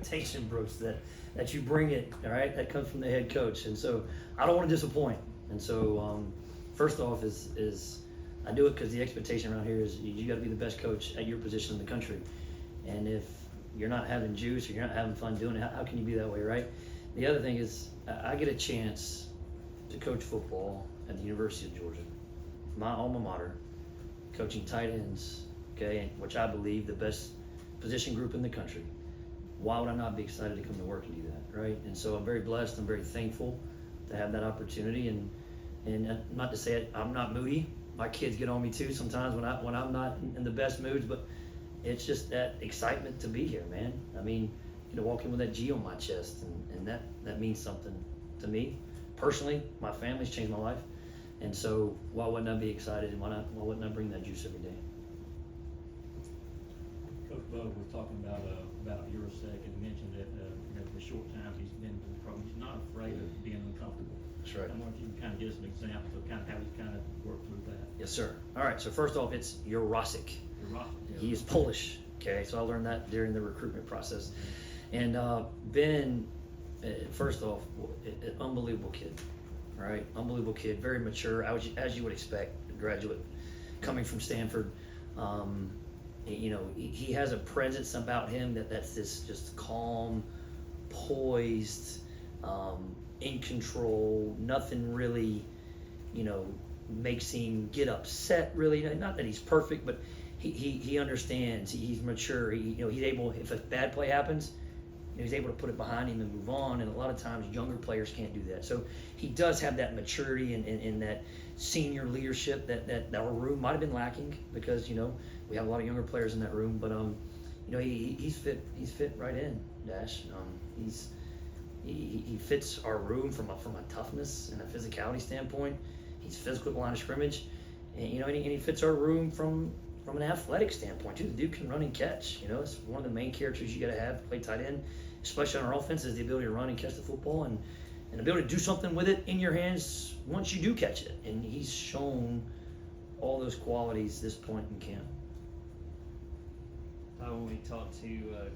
expectation, Brooks, that you bring it, all right? That comes from the head coach. And so I don't want to disappoint. And so first off is I do it because the expectation around here is you got to be the best coach at your position in the country. And if you're not having juice or you're not having fun doing it, how can you be that way, right? The other thing is I get a chance to coach football at the University of Georgia, my alma mater, coaching tight ends, okay, which I believe the best position group in the country. Why would I not be excited to come to work and do that, right? And so I'm very blessed, I'm very thankful to have that opportunity, and not to say it, I'm not moody. My kids get on me too sometimes when I'm not in the best moods, but it's just that excitement to be here, man. I mean, walk in with that G on my chest, and that means something to me personally. My family's changed my life, and so why wouldn't I be excited, and why wouldn't I bring that juice every day? Coach Bug was talking about Yurosek and mentioned that for short times he's been to the program. He's not afraid of being uncomfortable. That's right. I wonder if you can kind of give us an example of kind of how he's kind of worked through that. Yes, sir. All right. So first off, it's Yurosek. He is Polish. Okay, so I learned that during the recruitment process. And Ben, first off, an unbelievable kid, right? Unbelievable kid, very mature, as you would expect, a graduate coming from Stanford. He has a presence about him that's this just calm, poised, in control. Nothing really, makes him get upset. Really, not that he's perfect, but he understands. He's mature. He's able. If a bad play happens, he's able to put it behind him and move on. And a lot of times, younger players can't do that. So he does have that maturity and that senior leadership that our room might have been lacking because we have a lot of younger players in that room. But he's fit. He's fit right in. Dash. He fits our room from a toughness and a physicality standpoint. He's physical at the line of scrimmage, and he fits our room from an athletic standpoint too. The dude can run and catch. It's one of the main characters you got to have to play tight end, especially on our offense, is the ability to run and catch the football and the ability to do something with it in your hands once you do catch it. And he's shown all those qualities this point in camp. When we talked to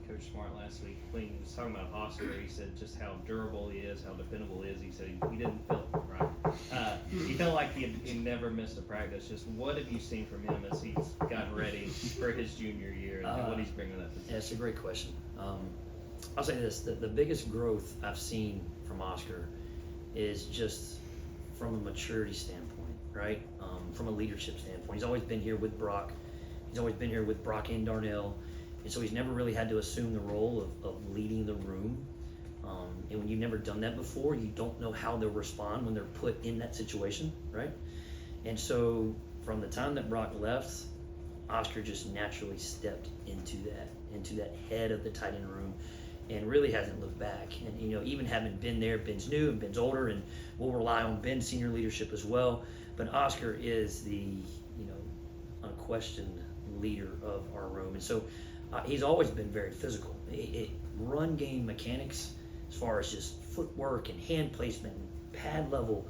Coach Smart last week, when he was talking about Oscar, he said just how durable he is, how dependable he is. He said he didn't feel it, right? He felt like he never missed a practice. Just what have you seen from him as he's gotten ready for his junior year and what he's bringing to that position? Yeah, it's a great question. I'll say this, the biggest growth I've seen from Oscar is just from a maturity standpoint, right? From a leadership standpoint. He's always been here with Brock. He's always been here with Brock and Darnell. And so he's never really had to assume the role of leading the room. And when you've never done that before, you don't know how they'll respond when they're put in that situation, right? And so from the time that Brock left, Oscar just naturally stepped into that head of the tight end room and really hasn't looked back. And, even having been there, Ben's new and Ben's older, and we'll rely on Ben's senior leadership as well. But Oscar is the, unquestioned leader of our room. And so he's always been very physical. Run game mechanics, as far as just footwork and hand placement and pad level,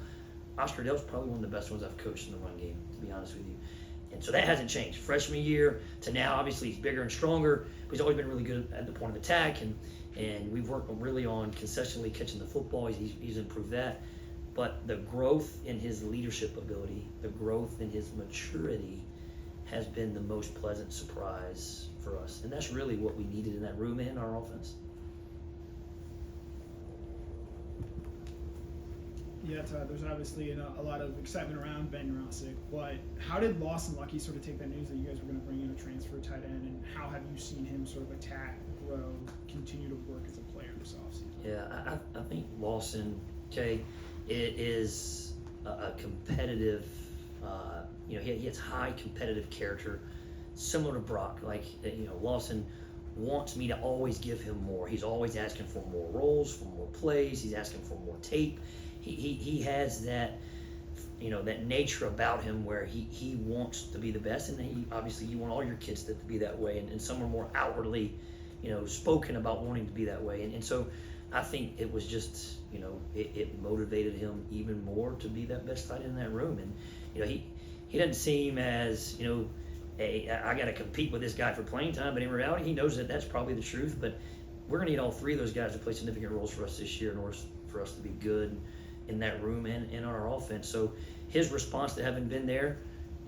Oscar Delp's probably one of the best ones I've coached in the run game, to be honest with you. And so that hasn't changed. Freshman year to now, obviously he's bigger and stronger, but he's always been really good at the point of attack, and we've worked really on consistently catching the football. He's improved that. But the growth in his leadership ability, the growth in his maturity has been the most pleasant surprise for us. And that's really what we needed in that room and our offense. Yeah, Todd, there's obviously a lot of excitement around Ben Yurosek, but how did Lawson Lucky sort of take that news that you guys were going to bring in a transfer tight end, and how have you seen him sort of attack, grow, continue to work as a player this offseason? Yeah, I think Lawson, it is a competitive, he has high competitive character, similar to Brock. Lawson wants me to always give him more. He's always asking for more roles, for more plays. He's asking for more tape. He has that, that nature about him where he wants to be the best, and obviously you want all your kids to be that way, and some are more outwardly, spoken about wanting to be that way, and so I think it was just, it motivated him even more to be that best tight end in that room, and he doesn't seem as, I got to compete with this guy for playing time, but in reality he knows that that's probably the truth. But we're going to need all three of those guys to play significant roles for us this year in order for us to be good in that room and on our offense. So his response to having been there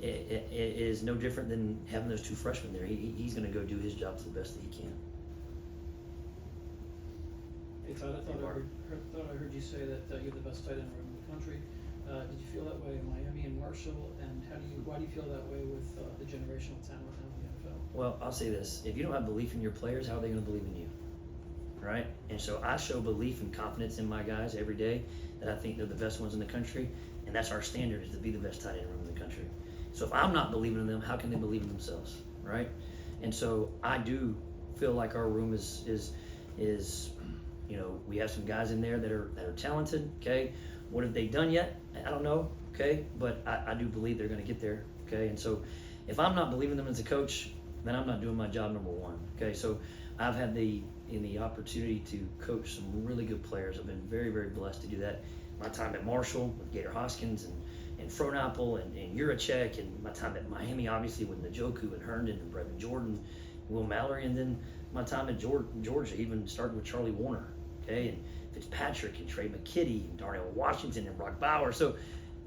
is no different than having those two freshmen there. He's going to go do his job to the best that he can. Hey Todd, I thought I heard you say that you're the best tight end room in the country. Did you feel that way in Miami and Marshall? And why do you feel that way with the generational talent now in the NFL? Well, I'll say this. If you don't have belief in your players, how are they going to believe in you? Right? And so I show belief and confidence in my guys every day that I think they're the best ones in the country. And that's our standard, is to be the best tight end room in the country. So if I'm not believing in them, how can they believe in themselves? Right? And so I do feel like our room is we have some guys in there that are talented. Okay. What have they done yet? I don't know. Okay. But I do believe they're going to get there. Okay. And so if I'm not believing them as a coach, then I'm not doing my job, number one. Okay. So I've had the opportunity to coach some really good players. I've been very, very blessed to do that. My time at Marshall with Gator Hoskins and Frohnapple and Yurosek, and my time at Miami, obviously, with Njoku and Herndon and Brevin Jordan, Will Mallory, and then my time at Georgia, even starting with Charlie Warner, okay, and Fitzpatrick and Trey McKitty and Darnell Washington and Brock Bauer. So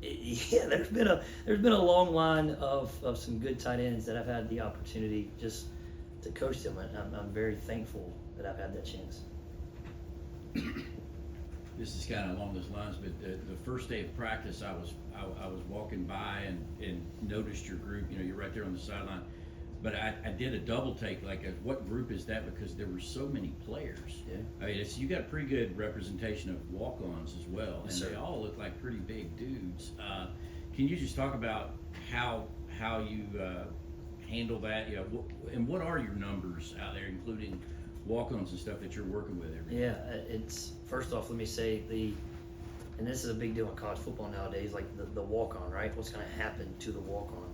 yeah, there's been a long line of some good tight ends that I've had the opportunity just to coach them. I'm very thankful that I've had that chance. This is kind of along those lines, but the first day of practice, I was walking by and noticed your group. You're right there on the sideline. But I did a double take, what group is that? Because there were so many players. Yeah. I mean, you got a pretty good representation of walk-ons as well, and Yes, sir. they all look like pretty big dudes. Can you just talk about how you handle that? And what are your numbers out there, including walk-ons and stuff that you're working with every day? Yeah, it's first off, let me say and this is a big deal in college football nowadays, like the walk-on, right? What's going to happen to the walk-on?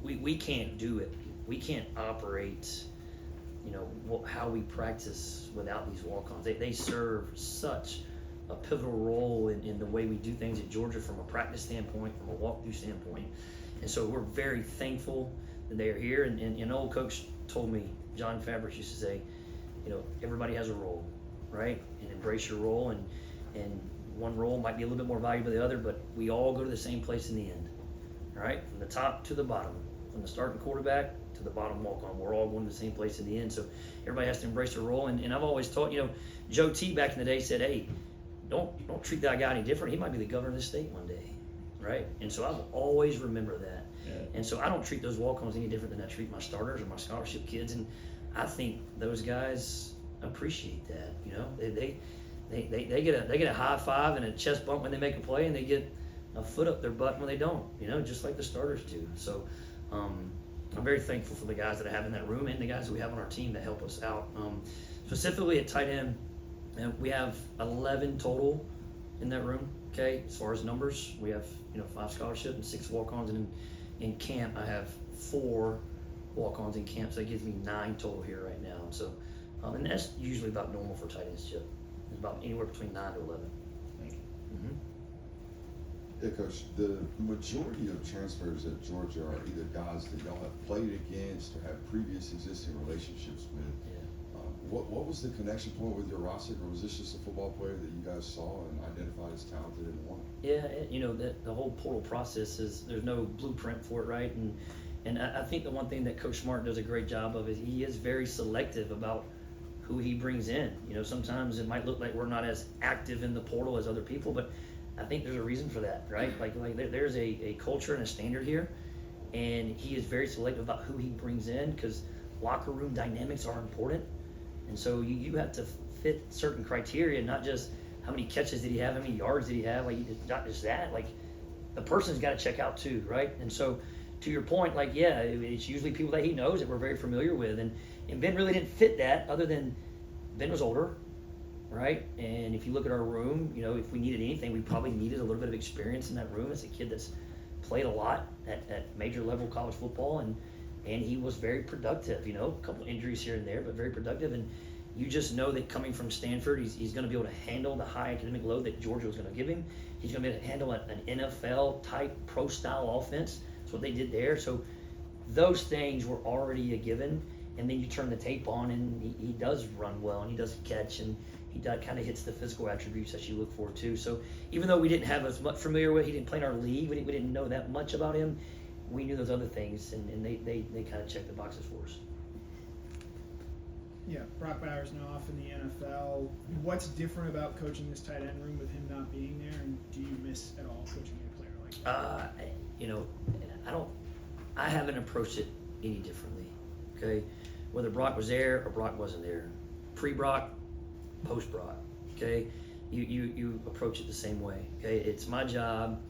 We can't do it. We can't operate, how we practice without these walk-ons. They serve such a pivotal role in the way we do things at Georgia from a practice standpoint, from a walkthrough standpoint. And so we're very thankful that they are here. And an old coach told me, John Fabrics used to say, everybody has a role, right? And embrace your role. And one role might be a little bit more valuable than the other, but we all go to the same place in the end. Right, from the top to the bottom, from the starting quarterback to the bottom walk-on, we're all going to the same place in the end. So everybody has to embrace their role. And I've always taught, Joe T back in the day said, hey, don't treat that guy any different. He might be the governor of this state one day, right? And so I've always remember that. Yeah. And so I don't treat those walk-ons any different than I treat my starters or my scholarship kids. And I think those guys appreciate that. They get a high five and a chest bump when they make a play, and they get a foot up their butt when they don't, just like the starters do. So I'm very thankful for the guys that I have in that room and the guys that we have on our team that help us out. Specifically at tight end, we have 11 total in that room, okay? As far as numbers, we have 5 scholarship and 6 walk-ons, and in camp I have 4 walk-ons in camp, so that gives me 9 total here right now. So and that's usually about normal for tight ends, Chip. It's about anywhere between 9 to 11. Thank you. Mm-hmm. Yeah, Coach, the majority of transfers at Georgia are either guys that y'all have played against or have previous existing relationships with. Yeah. What was the connection point with Yurosek, or was this just a football player that you guys saw and identified as talented and wanted? Yeah, the whole portal process there's no blueprint for it, right? And I think the one thing that Coach Smart does a great job of is he is very selective about who he brings in. Sometimes it might look like we're not as active in the portal as other people, but I think there's a reason for that, right? Like there's a culture and a standard here, and he is very selective about who he brings in, because locker room dynamics are important. And so you have to fit certain criteria, not just how many catches did he have, how many yards did he have, not just that, the person's got to check out too, right? And so to your point, it's usually people that he knows that we're very familiar with, and Ben really didn't fit that, other than Ben was older, right? And if you look at our room, if we needed anything, we probably needed a little bit of experience in that room as a kid that's played a lot at major level college football, and he was very productive, a couple injuries here and there, but very productive. And you just know that coming from Stanford, he's going to be able to handle the high academic load that Georgia was going to give him. He's going to be able to handle an NFL type pro style offense. That's what they did there. So those things were already a given. and then you turn the tape on, and he does run well, and he does catch, and he kind of hits the physical attributes that you look for too. So even though we didn't have as much familiar with, he didn't play in our league, we didn't know that much about him. We knew those other things, and they kind of checked the boxes for us. Yeah, Brock Bowers now off in the NFL. What's different about coaching this tight end room with him not being there, and do you miss at all coaching a player like that? I haven't approached it any differently. Okay, whether Brock was there or Brock wasn't there, pre-Brock, post-Brock. Okay, you approach it the same way. Okay, it's my job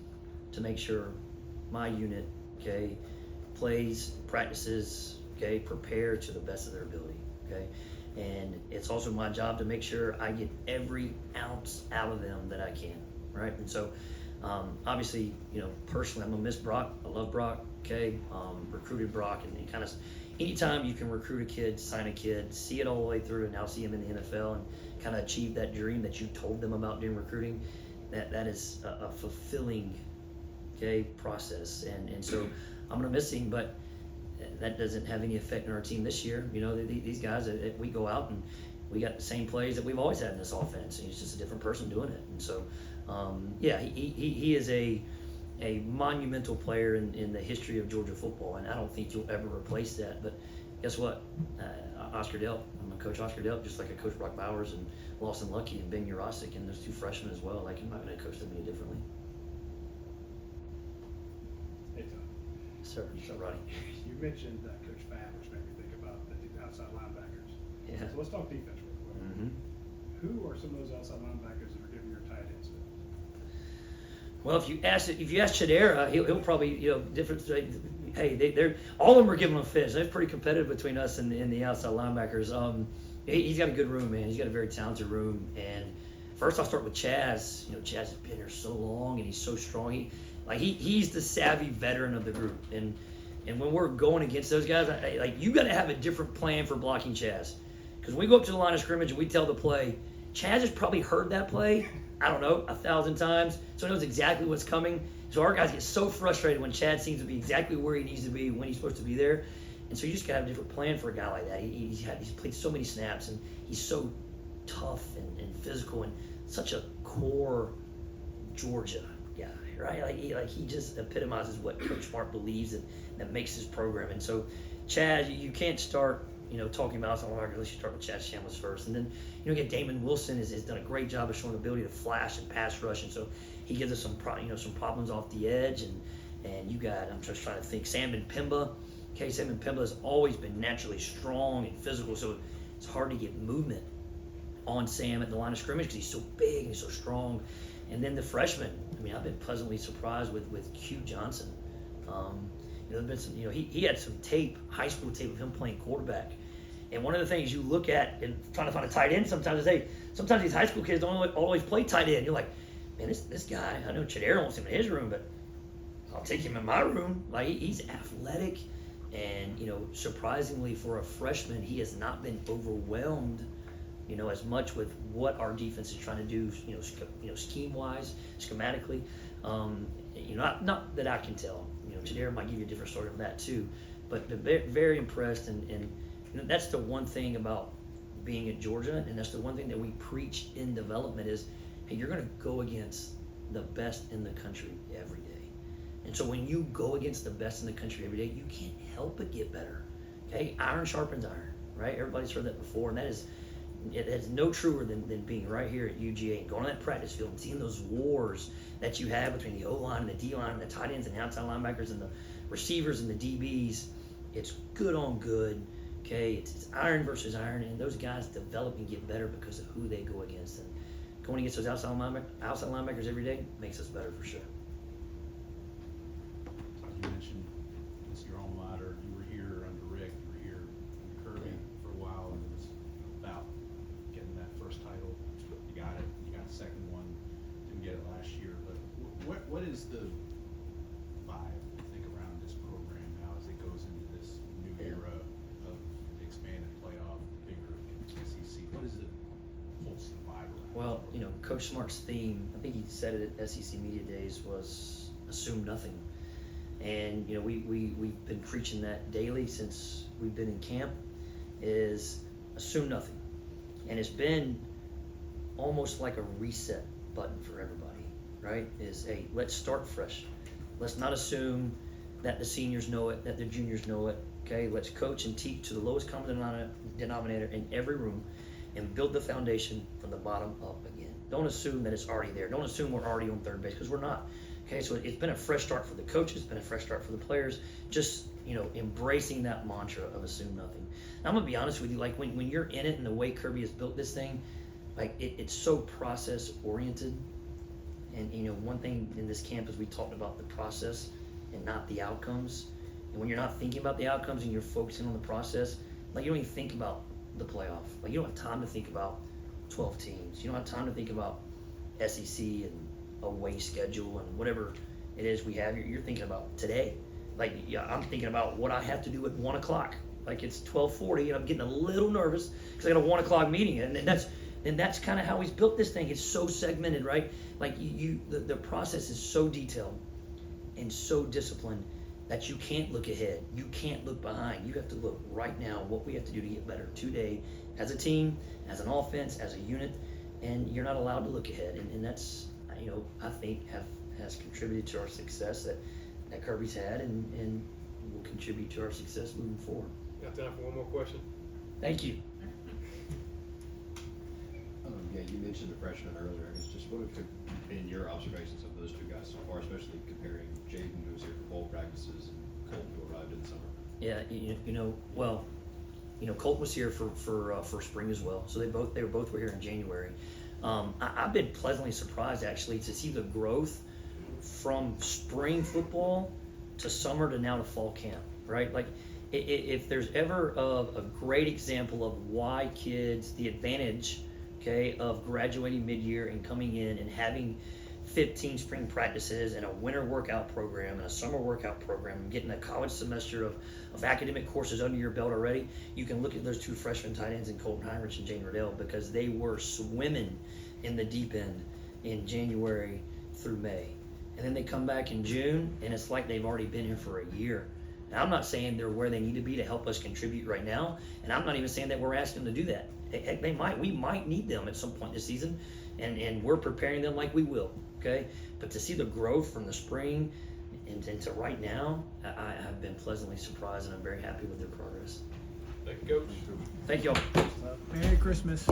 to make sure my unit, okay, plays, practices, okay, prepare to the best of their ability. Okay, and it's also my job to make sure I get every ounce out of them that I can, right? And so, obviously, personally, I'm gonna miss Brock. I love Brock. Okay, recruited Brock, and kind of anytime you can recruit a kid, sign a kid, see it all the way through, and now see him in the NFL and kind of achieve that dream that you told them about during recruiting, that is a fulfilling, okay, process. And so I'm gonna miss him, but that doesn't have any effect on our team this year. These guys, we go out and we got the same plays that we've always had in this offense, and he's just a different person doing it. And so, he is a monumental player in the history of Georgia football, and I don't think you'll ever replace that. But guess what? Oscar Delp, I'm gonna coach Oscar Delp just like I coach Brock Bowers and Lawson Lucky and Ben Yurosek and those two freshmen as well. Like, I'm not gonna coach them any differently. Hey, Todd. Sir, Roddy. You mentioned Coach Fab, which made me think about the outside linebackers. Yeah. So let's talk defense real quick. Mm-hmm. Who are some of those outside linebackers that are giving your tight ends fits? Well, if you ask Chidera, he'll probably different. Hey, they're all of them are giving him fits. It's pretty competitive between us and the outside linebackers. He's got a good room, man. He's got a very talented room. And first, I'll start with Chaz. Chaz has been here so long, and he's so strong. He's the savvy veteran of the group. And when we're going against those guys, you got to have a different plan for blocking Chaz. Because when we go up to the line of scrimmage and we tell the play, Chaz has probably heard that play, I don't know, 1,000 times, so he knows exactly what's coming. So our guys get so frustrated when Chad seems to be exactly where he needs to be when he's supposed to be there. And so you just got to have a different plan for a guy like that. He's played so many snaps, and he's so tough and physical and such a core Georgia guy, right? He just epitomizes what Coach Smart believes that makes his program. And so Chad, you can't start talking about us on the unless you start with Chad Shamlis first. And then, again, Damon Wilson has done a great job of showing the ability to flash and pass rush. And so he gives us some problems off the edge. And you got, I'm just trying to think, Sam and Pimba. Okay, Sam and Pimba has always been naturally strong and physical. So it's hard to get movement on Sam at the line of scrimmage because he's so big and he's so strong. And then the freshman, I've been pleasantly surprised with Q Johnson. There's been some, he had some tape, high school tape of him playing quarterback. And one of the things you look at in trying to find a tight end sometimes is, sometimes these high school kids don't always play tight end. You're like, man, this guy, I know Chidera wants him in his room, but I'll take him in my room. He's athletic, and, surprisingly for a freshman, he has not been overwhelmed, as much with what our defense is trying to do, scheme-wise, schematically. Not that I can tell. Chidera might give you a different story on that too, but very, very impressed, and that's the one thing about being at Georgia, and that's the one thing that we preach in development is, hey, you're going to go against the best in the country every day. And so when you go against the best in the country every day, you can't help but get better. Okay, iron sharpens iron, right? Everybody's heard that before, and it is no truer than being right here at UGA and going on that practice field and seeing those wars that you have between the O-line and the D-line and the tight ends and the outside linebackers and the receivers and the DBs. It's good on good, okay? It's iron versus iron, and those guys develop and get better because of who they go against. And going against those outside linebackers every day makes us better for sure. You mentioned it's your alma mater. You were here under Rick. You were here under Kirby for a while, and it was about getting that first title. You got it. You got the second one. Didn't get it last year. But what is the vibe, I think, around this program now as it goes into this new era of the expanded playoff, bigger SEC? What is the pulse and vibe around? Well, Coach Smart's theme, I think he said it at SEC Media Days, was assume nothing. And we've been preaching that daily since we've been in camp. is assume nothing. And it's been almost like a reset button for everybody, right? Is, hey, let's start fresh. Let's not assume that the seniors know it, that the juniors know it, okay? Let's coach and teach to the lowest common denominator in every room and build the foundation from the bottom up again. Don't assume that it's already there. Don't assume we're already on third base, because we're not. Okay, so it's been a fresh start for the coaches, it's been a fresh start for the players, just, embracing that mantra of assume nothing. Now, I'm gonna be honest with you, like when you're in it and the way Kirby has built this thing, like it's so process oriented. And one thing in this camp is we talked about the process and not the outcomes. And when you're not thinking about the outcomes and you're focusing on the process, like you don't even think about the playoff. Like you don't have time to think about 12 teams. You don't have time to think about SEC and away schedule and whatever it is we have. You're thinking about today. Like, yeah, I'm thinking about what I have to do at 1 o'clock. Like it's 12:40 and I'm getting a little nervous because I got a 1 o'clock meeting, and that's kind of how he's built this thing. It's so segmented, right? Like the process is so detailed and so disciplined that you can't look ahead. You can't look behind. You have to look right now what we have to do to get better today as a team, as an offense, as a unit, and you're not allowed to look ahead. And that's, I think has contributed to our success that Kirby's had and will contribute to our success moving forward. Got time for one more question? Thank you. Yeah, you mentioned the freshman earlier. I guess just what have been your observations of those two guys so far, especially comparing Jaden, who was here for bowl practices, and Colton, who arrived in the summer? Yeah, Colton was here for spring as well. So they both were here in January. I've been pleasantly surprised actually to see the growth from spring football to summer to now to fall camp, right? Like if there's ever a great example of why kids, the advantage, okay, of graduating mid-year and coming in and having 15 spring practices and a winter workout program and a summer workout program and getting a college semester of academic courses under your belt already, you can look at those two freshman tight ends in Colton Heinrich and Jane Riddell, because they were swimming in the deep end in January through May. And then they come back in June and it's like they've already been here for a year. Now, I'm not saying they're where they need to be to help us contribute right now, and I'm not even saying that we're asking them to do that. Heck, we might need them at some point this season, and we're preparing them like we will, okay? But to see the growth from the spring and to right now, I have been pleasantly surprised, and I'm very happy with their progress. Thank you, Coach. Thank y'all. Merry Christmas.